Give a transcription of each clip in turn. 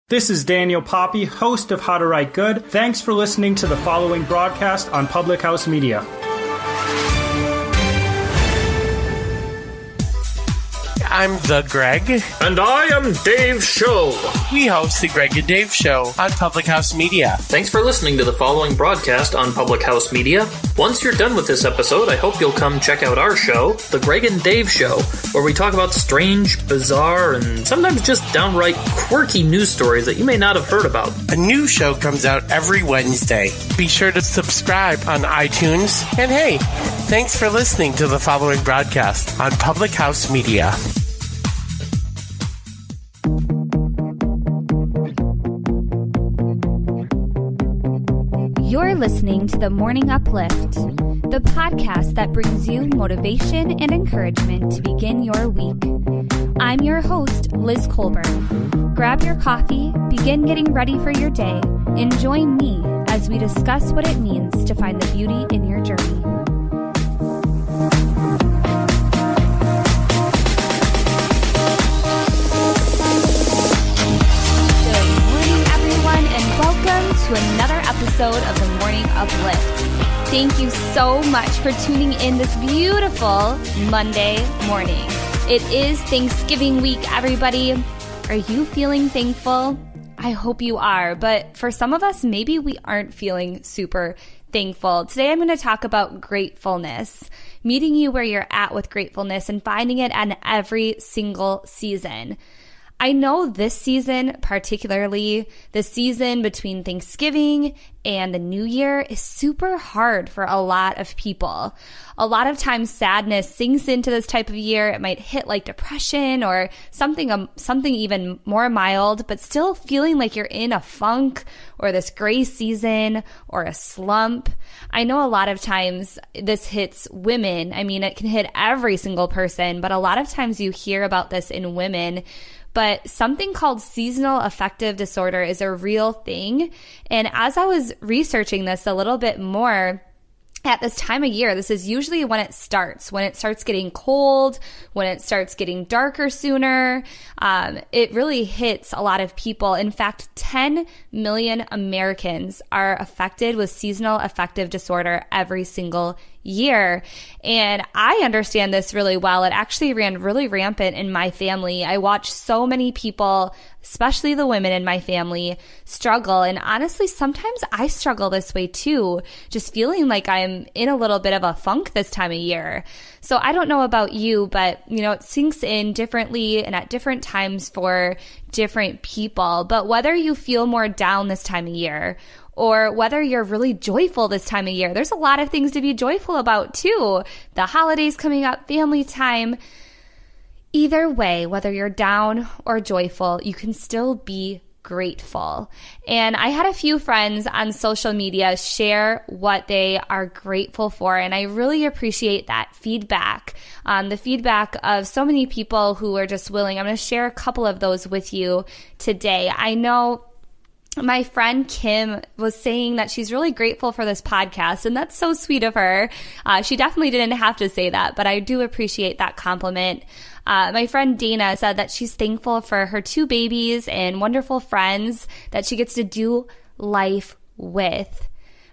This is Daniel Poppy, host of How to Write Good. Thanks for listening to the following broadcast on Public House Media. I'm the Greg. And I am Dave Show. We host the Greg and Dave Show on Public House Media. Thanks for listening to the following broadcast on Public House Media. Once you're done with this episode, I hope you'll come check out our show, The Greg and Dave Show, where we talk about strange, bizarre, and sometimes just downright quirky news stories that you may not have heard about. A new show comes out every Wednesday. Be sure to subscribe on iTunes. And hey, thanks for listening to the following broadcast on Public House Media. You're listening to The Morning Uplift, the podcast that brings you motivation and encouragement to begin your week. I'm your host, Liz Colburn. Grab your coffee, begin getting ready for your day, and join me as we discuss what it means to find the beauty in your journey. Welcome to another episode of The Morning Uplift. Thank you so much for tuning in this beautiful Monday morning. It is Thanksgiving week, everybody. Are you feeling thankful? I hope you are, but for some of us, maybe we aren't feeling super thankful. Today, I'm going to talk about gratefulness, meeting you where you're at with gratefulness and finding it in every single season. I know this season, particularly the season between Thanksgiving and the New Year, is super hard for a lot of people. A lot of times sadness sinks into this type of year. It might hit like depression or something even more mild, but still feeling like you're in a funk or this gray season or a slump. I know a lot of times this hits women. I mean, it can hit every single person, but a lot of times you hear about this in women. But something called seasonal affective disorder is a real thing. And as I was researching this a little bit more, at this time of year, this is usually when it starts getting cold, when it starts getting darker sooner. It really hits a lot of people. In fact, 10 million Americans are affected with seasonal affective disorder every single year. And I understand this really well. It actually ran really rampant in my family. I watched so many people, especially the women in my family, struggle. And honestly, sometimes I struggle this way too, just feeling like I'm in a little bit of a funk this time of year. So I don't know about you, but it sinks in differently and at different times for different people. But whether you feel more down this time of year or whether you're really joyful this time of year, there's a lot of things to be joyful about too. The holidays coming up, family time. Either way, whether you're down or joyful, you can still be grateful. And I had a few friends on social media share what they are grateful for, and I really appreciate that feedback. The feedback of so many people who are just willing. I'm going to share a couple of those with you today. I know my friend Kim was saying that she's really grateful for this podcast, and that's so sweet of her. She definitely didn't have to say that, but I do appreciate that compliment. My friend Dana said that she's thankful for her 2 babies and wonderful friends that she gets to do life with.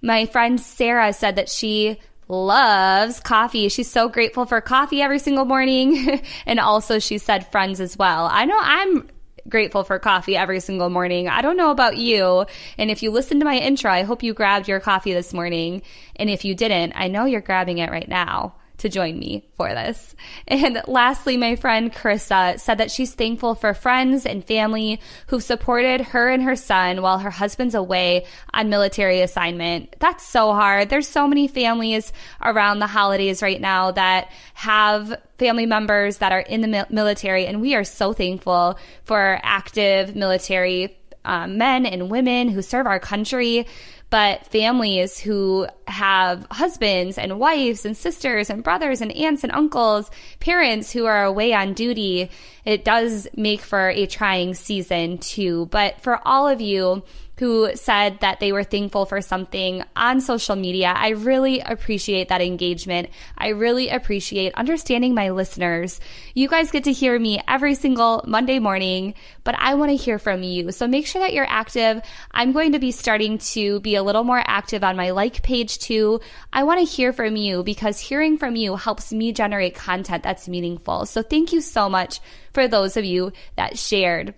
My friend Sarah said that she loves coffee. She's so grateful for coffee every single morning. And also she said friends as well. I know I'm grateful for coffee every single morning. I don't know about you. And if you listened to my intro, I hope you grabbed your coffee this morning. And if you didn't, I know you're grabbing it right now to join me for this. And lastly, my friend Carissa said that she's thankful for friends and family who've supported her and her son while her husband's away on military assignment. That's so hard. There's so many families around the holidays right now that have family members that are in the military, and we are so thankful for active military men and women who serve our country. But families who have husbands and wives and sisters and brothers and aunts and uncles, parents who are away on duty, it does make for a trying season too. But for all of you who said that they were thankful for something on social media. I really appreciate that engagement. I really appreciate understanding my listeners. You guys get to hear me every single Monday morning, but I want to hear from you. So make sure that you're active. I'm going to be starting to be a little more active on my like page too. I want to hear from you because hearing from you helps me generate content that's meaningful. So thank you so much for those of you that shared.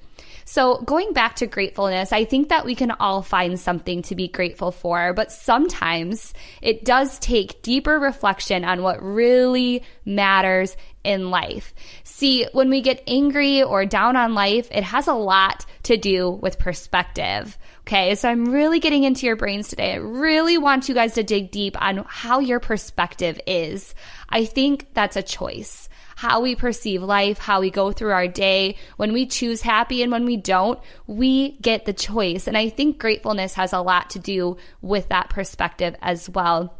So going back to gratefulness, I think that we can all find something to be grateful for, but sometimes it does take deeper reflection on what really matters in life. See, when we get angry or down on life, it has a lot to do with perspective. Okay, so I'm really getting into your brains today. I really want you guys to dig deep on how your perspective is. I think that's a choice. How we perceive life, how we go through our day, when we choose happy and when we don't, we get the choice. And I think gratefulness has a lot to do with that perspective as well.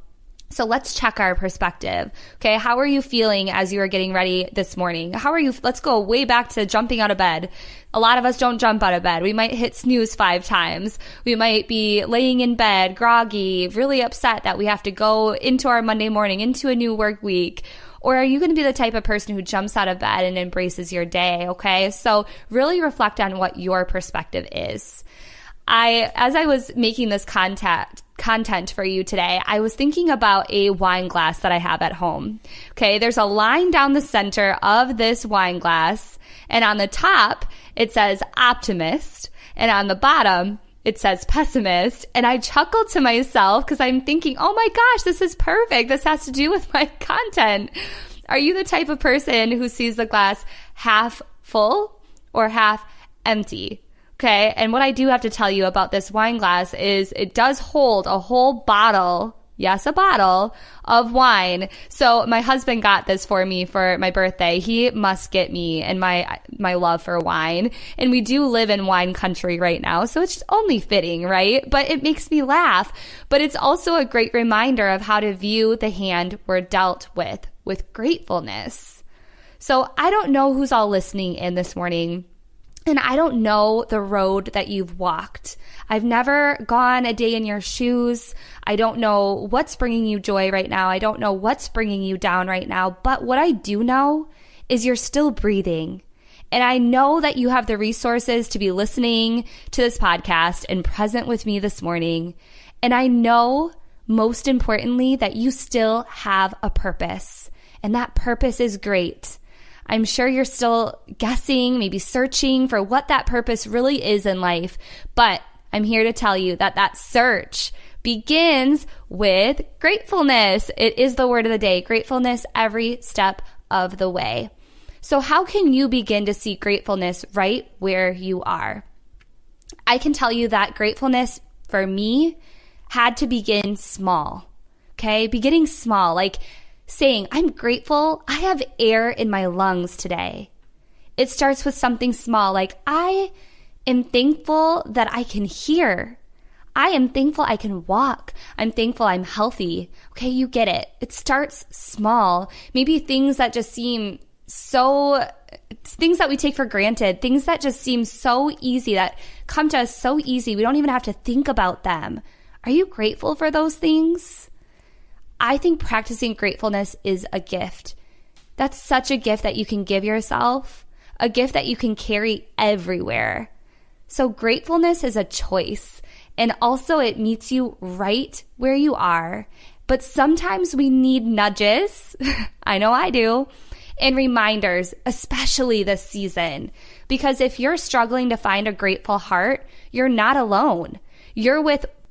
So let's check our perspective. Okay, how are you feeling as you are getting ready this morning? How are you? Let's go way back to jumping out of bed. A lot of us don't jump out of bed. We might hit snooze 5 times. We might be laying in bed, groggy, really upset that we have to go into our Monday morning, into a new work week. Or are you going to be the type of person who jumps out of bed and embraces your day? Okay, so really reflect on what your perspective is. As I was making this content for you today, I was thinking about a wine glass that I have at home. Okay, there's a line down the center of this wine glass, and on the top, it says optimist, and on the bottom, it says pessimist. And I chuckled to myself because I'm thinking, oh my gosh, this is perfect. This has to do with my content. Are you the type of person who sees the glass half full or half empty? Okay, and what I do have to tell you about this wine glass is it does hold a whole bottle, yes, a bottle of wine. So my husband got this for me for my birthday. He must get me and my love for wine. And we do live in wine country right now, so it's only fitting, right? But it makes me laugh. But it's also a great reminder of how to view the hand we're dealt with gratefulness. So I don't know who's all listening in this morning. And I don't know the road that you've walked. I've never gone a day in your shoes. I don't know what's bringing you joy right now. I don't know what's bringing you down right now. But what I do know is you're still breathing. And I know that you have the resources to be listening to this podcast and present with me this morning. And I know, most importantly, that you still have a purpose. And that purpose is great. I'm sure you're still guessing, maybe searching for what that purpose really is in life. But I'm here to tell you that that search begins with gratefulness. It is the word of the day, gratefulness every step of the way. So how can you begin to see gratefulness right where you are? I can tell you that gratefulness for me had to begin small. Okay, beginning small, like saying, I'm grateful I have air in my lungs today. It starts with something small, like I am thankful that I can hear. I am thankful I can walk. I'm thankful I'm healthy. Okay, you get it. It starts small. Maybe things that just seem things that we take for granted, things that just seem so easy, that come to us so easy, we don't even have to think about them. Are you grateful for those things? I think practicing gratefulness is a gift. That's such a gift that you can give yourself, a gift that you can carry everywhere. So gratefulness is a choice, and also it meets you right where you are. But sometimes we need nudges, I know I do, and reminders, especially this season. Because if you're struggling to find a grateful heart, you're not alone.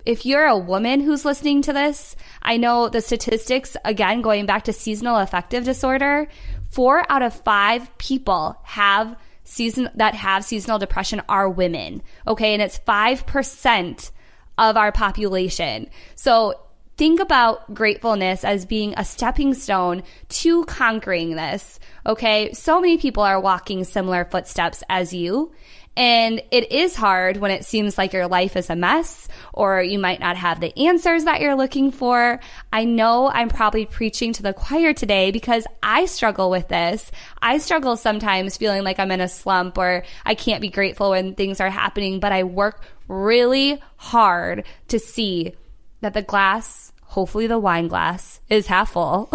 If you're a woman who's listening to this, I know the statistics, again, going back to seasonal affective disorder, 4 out of 5 people that have seasonal depression are women. Okay, and it's 5% of our population. So think about gratefulness as being a stepping stone to conquering this. Okay, so many people are walking similar footsteps as you. And it is hard when it seems like your life is a mess or you might not have the answers that you're looking for. I know I'm probably preaching to the choir today because I struggle with this. I struggle sometimes feeling like I'm in a slump or I can't be grateful when things are happening, but I work really hard to see that the glass, hopefully the wine glass, is half full.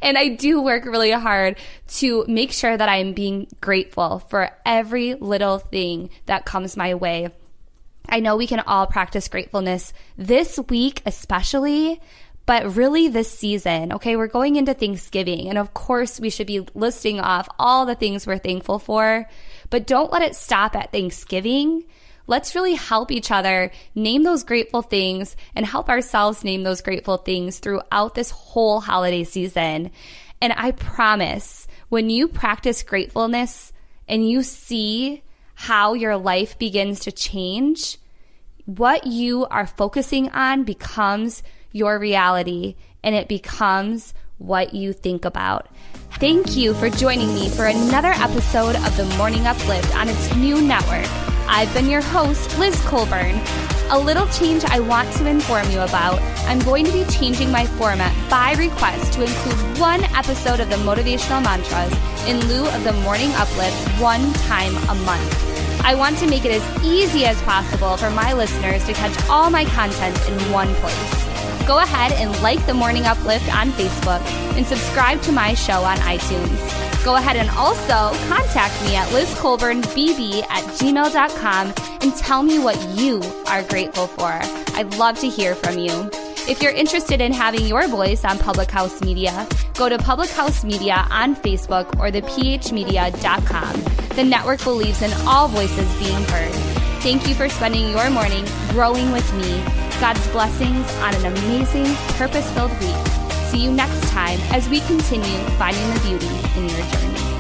And I do work really hard to make sure that I'm being grateful for every little thing that comes my way. I know we can all practice gratefulness this week especially, but really this season. Okay, we're going into Thanksgiving, and of course we should be listing off all the things we're thankful for, but don't let it stop at Thanksgiving. Let's really help each other name those grateful things and help ourselves name those grateful things throughout this whole holiday season. And I promise, when you practice gratefulness and you see how your life begins to change, what you are focusing on becomes your reality, and it becomes what you think about. Thank you for joining me for another episode of The Morning Uplift on its new network. I've been your host, Liz Colburn. A little change I want to inform you about. I'm going to be changing my format by request to include one episode of the motivational mantras in lieu of the Morning Uplift one time a month. I want to make it as easy as possible for my listeners to catch all my content in one place. Go ahead and like the Morning Uplift on Facebook and subscribe to my show on iTunes. Go ahead and also contact me at lizcolburnbb@gmail.com and tell me what you are grateful for. I'd love to hear from you. If you're interested in having your voice on Public House Media, go to Public House Media on Facebook or thephmedia.com. The network believes in all voices being heard. Thank you for spending your morning growing with me. God's blessings on an amazing, purpose-filled week. See you next time as we continue finding the beauty in your journey.